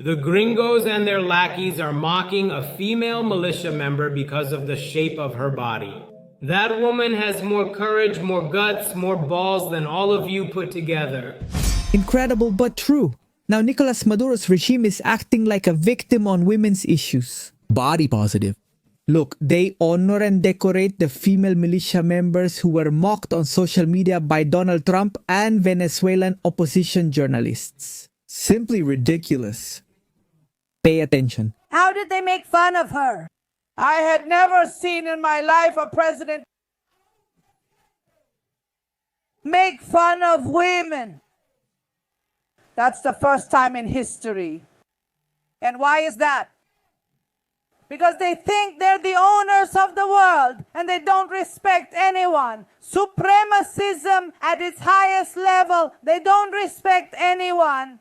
The gringos and their lackeys are mocking a female militia member because of the shape of her body. That woman has more courage, more guts, more balls than all of you put together. Incredible but true. Now Nicolás Maduro's regime is acting like a victim on women's issues. Body positive. Look, they honor and decorate the female militia members who were mocked on social media by Donald Trump and Venezuelan opposition journalists. Simply ridiculous. Pay attention. How did they make fun of her? I had never seen in my life a president make fun of women. That's the first time in history. And why is that? Because they think they're the owners of the world and they don't respect anyone. Supremacism at its highest level. They don't respect anyone.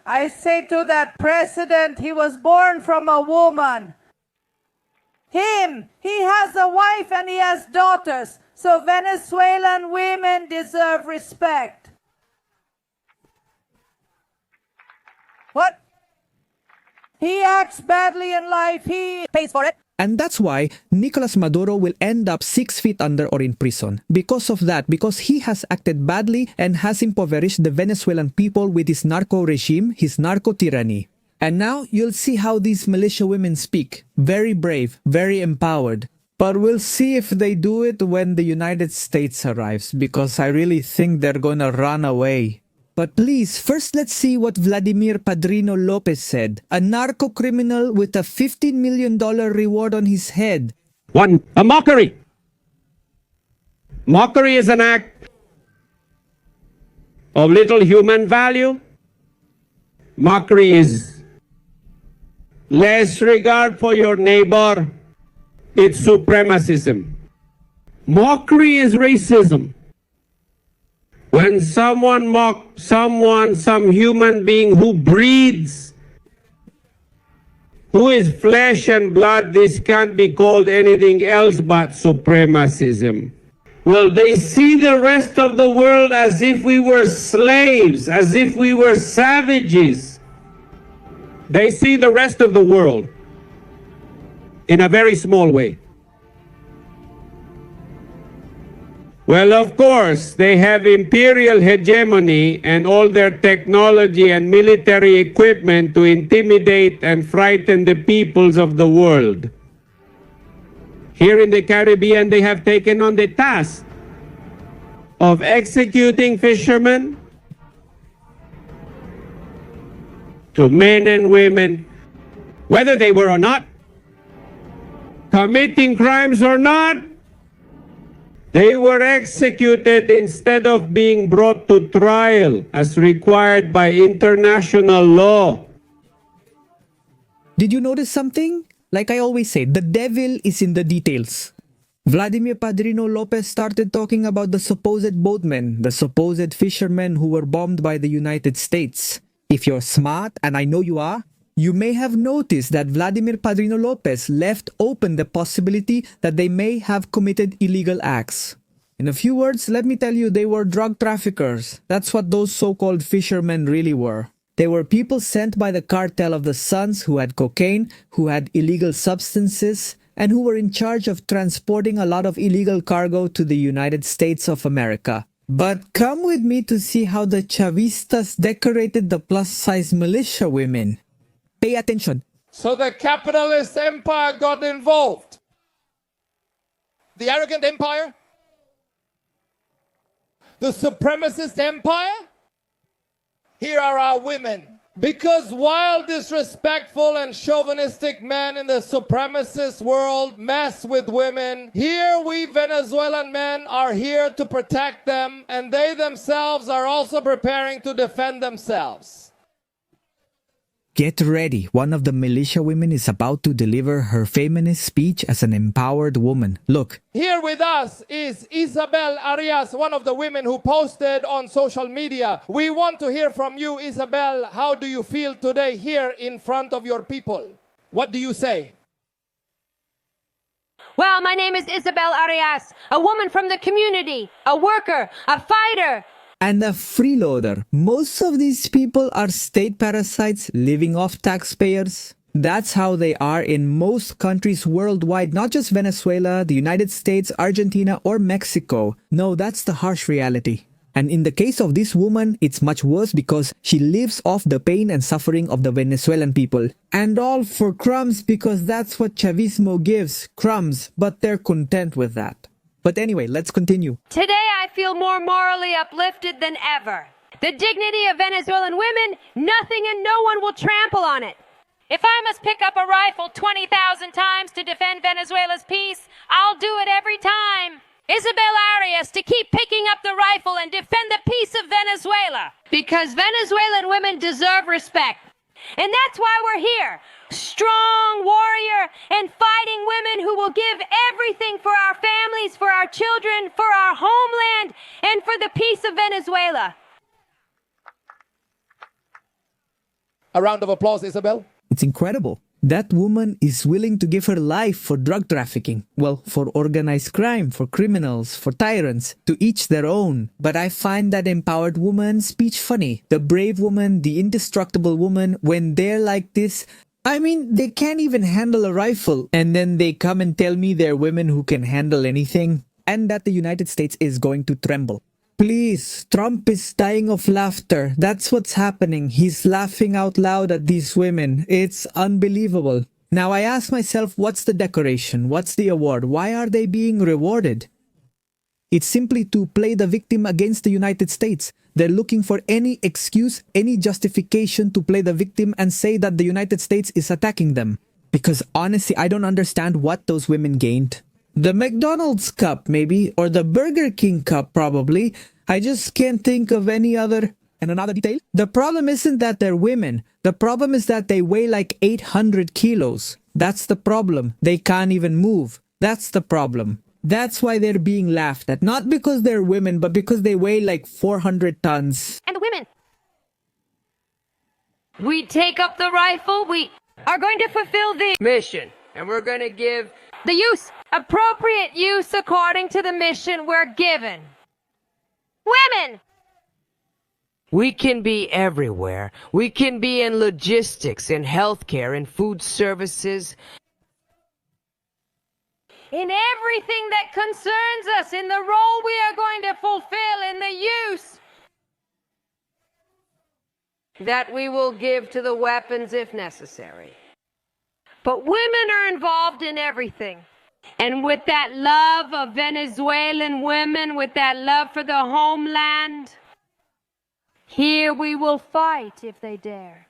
I say to that president, he was born from a woman. He has a wife and he has daughters. So Venezuelan women deserve respect. What? He acts badly in life, he pays for it. And that's why Nicolás Maduro will end up 6 feet under or in prison. Because of that, because he has acted badly and has impoverished the Venezuelan people with his narco regime, his narco tyranny. And now you'll see how these militia women speak. Very brave, very empowered. But we'll see if they do it when the United States arrives, because I really think they're gonna run away. But please, first let's see what Vladimir Padrino Lopez said, a narco criminal with a $15 million reward on his head. One, a mockery. Mockery is an act of little human value. Mockery is less regard for your neighbor. It's supremacism. Mockery is racism. When someone mocks someone, some human being who breathes, who is flesh and blood, this can't be called anything else but supremacism. Well, they see the rest of the world as if we were slaves, as if we were savages. They see the rest of the world in a very small way. Well, of course, they have imperial hegemony and all their technology and military equipment to intimidate and frighten the peoples of the world. Here in the Caribbean, they have taken on the task of executing fishermen to men and women, whether they were or not, committing crimes or not. They were executed instead of being brought to trial as required by international law. Did you notice something? Like I always say, the devil is in the details. Vladimir Padrino Lopez started talking about the supposed boatmen, the supposed fishermen who were bombed by the United States. If you're smart, and I know you are, you may have noticed that Vladimir Padrino Lopez left open the possibility that they may have committed illegal acts. In a few words, let me tell you, they were drug traffickers. That's what those so-called fishermen really were. They were people sent by the cartel of the Suns who had cocaine, who had illegal substances, and who were in charge of transporting a lot of illegal cargo to the United States of America. But come with me to see how the Chavistas decorated the plus-size militia women. Pay attention. So the capitalist empire got involved. The arrogant empire? The supremacist empire? Here are our women. Because while disrespectful and chauvinistic men in the supremacist world mess with women, here we Venezuelan men are here to protect them, and they themselves are also preparing to defend themselves. Get ready, one of the militia women is about to deliver her famous speech as an empowered woman. Look. Here with us is Isabel Arias, one of the women who posted on social media. We want to hear from you, Isabel. How do you feel today here in front of your people? What do you say? Well, my name is Isabel Arias, a woman from the community, a worker, a fighter. and a freeloader. Most of these people are state parasites living off taxpayers. That's how they are in most countries worldwide, not just Venezuela, the United States, Argentina, or Mexico. No, that's the harsh reality. And in the case of this woman, it's much worse because she lives off the pain and suffering of the Venezuelan people. And all for crumbs, because that's what Chavismo gives, crumbs, but they're content with that. But anyway, let's continue. Today I feel more morally uplifted than ever. The dignity of Venezuelan women, nothing and no one will trample on it. If I must pick up a rifle 20,000 times to defend Venezuela's peace, I'll do it every time. Isabel Arias to keep picking up the rifle and defend the peace of Venezuela. Because Venezuelan women deserve respect. And that's why we're here. Strong warrior and fighting women who will give everything for our families, for our children, for our homeland, and for the peace of Venezuela. A round of applause, Isabel. It's incredible. That woman is willing to give her life for drug trafficking. Well, for organized crime, for criminals, for tyrants, to each their own. But I find that empowered woman speech funny. The brave woman, the indestructible woman, when they're like this, I mean, they can't even handle a rifle. And then they come and tell me they're women who can handle anything. And that the United States is going to tremble. Please, Trump is dying of laughter. That's what's happening. He's laughing out loud at these women. It's unbelievable. Now I ask myself, what's the decoration? What's the award? Why are they being rewarded? It's simply to play the victim against the United States. They're looking for any excuse, any justification to play the victim and say that the United States is attacking them. Because honestly, I don't understand what those women gained. The McDonald's cup, maybe, or the Burger King cup, probably. I just can't think of any other. And another detail? The problem isn't that they're women. The problem is that they weigh like 800 kilos. That's the problem. They can't even move. That's the problem. That's why they're being laughed at. Not because they're women, but because they weigh like 400 tons. And the women. We take up the rifle, we are going to fulfill the mission. And we're going to give the use, appropriate use according to the mission we're given. Women! We can be everywhere. We can be in logistics, in healthcare, in food services. In everything that concerns us, in the role we are going to fulfill, in the use that we will give to the weapons if necessary. But women are involved in everything. And with that love of Venezuelan women, with that love for the homeland, here we will fight if they dare.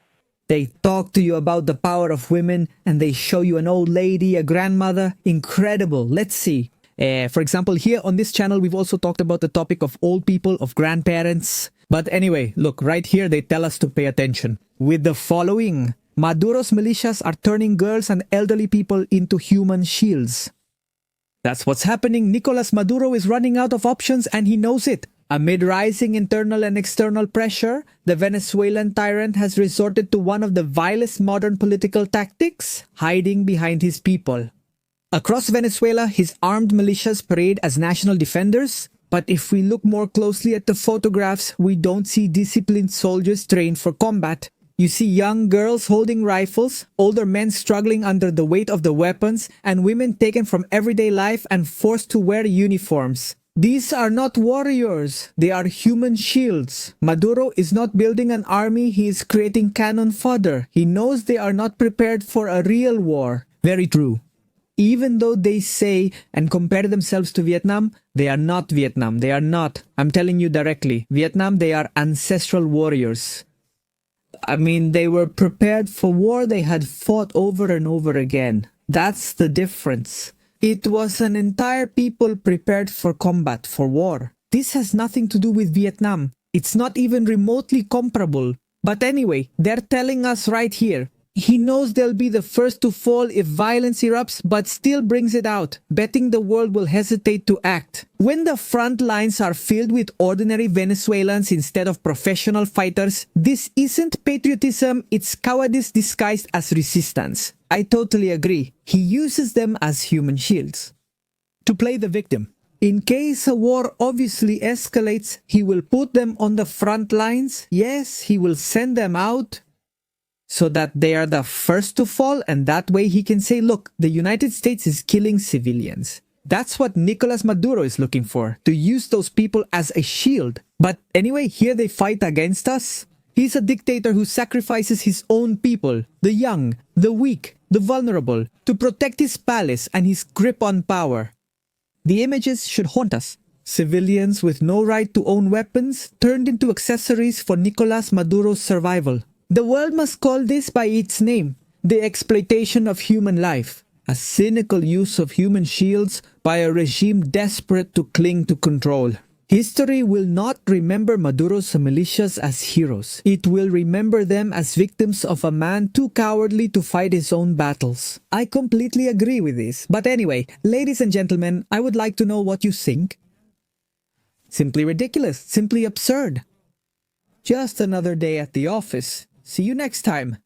They talk to you about the power of women and they show you an old lady, a grandmother. Incredible. Let's see. For example, here on this channel, we've also talked about the topic of old people, of grandparents. But anyway, look, right here, they tell us to pay attention. With the following, Maduro's militias are turning girls and elderly people into human shields. That's what's happening. Nicolás Maduro is running out of options and he knows it. Amid rising internal and external pressure, the Venezuelan tyrant has resorted to one of the vilest modern political tactics, hiding behind his people. Across Venezuela, his armed militias parade as national defenders, but if we look more closely at the photographs, we don't see disciplined soldiers trained for combat. You see young girls holding rifles, older men struggling under the weight of the weapons, and women taken from everyday life and forced to wear uniforms. These are not warriors, they are human shields. Maduro is not building an army, he is creating cannon fodder. He knows they are not prepared for a real war. Very true. Even though they say and compare themselves to Vietnam, they are not Vietnam. They are not. I'm telling you directly. Vietnam, they are ancestral warriors. I mean, they were prepared for war. They had fought over and over again. That's the difference. It was an entire people prepared for combat, for war. This has nothing to do with Vietnam. It's not even remotely comparable. But anyway, they're telling us right here. He knows they'll be the first to fall if violence erupts, but still brings it out, betting the world will hesitate to act. When the front lines are filled with ordinary Venezuelans instead of professional fighters, this isn't patriotism, it's cowardice disguised as resistance. I totally agree. He uses them as human shields. To play the victim. In case a war obviously escalates, he will put them on the front lines. Yes, he will send them out so that they are the first to fall, and that way he can say, look, the United States is killing civilians. That's what Nicolás Maduro is looking for, to use those people as a shield. But anyway, here they fight against us. He's a dictator who sacrifices his own people, the young, the weak, the vulnerable, to protect his palace and his grip on power. The images should haunt us. Civilians with no right to own weapons turned into accessories for Nicolás Maduro's survival. The world must call this by its name, the exploitation of human life, a cynical use of human shields by a regime desperate to cling to control. History will not remember Maduro's militias as heroes. It will remember them as victims of a man too cowardly to fight his own battles. I completely agree with this. But anyway, ladies and gentlemen, I would like to know what you think. Simply ridiculous, simply absurd. Just another day at the office. See you next time.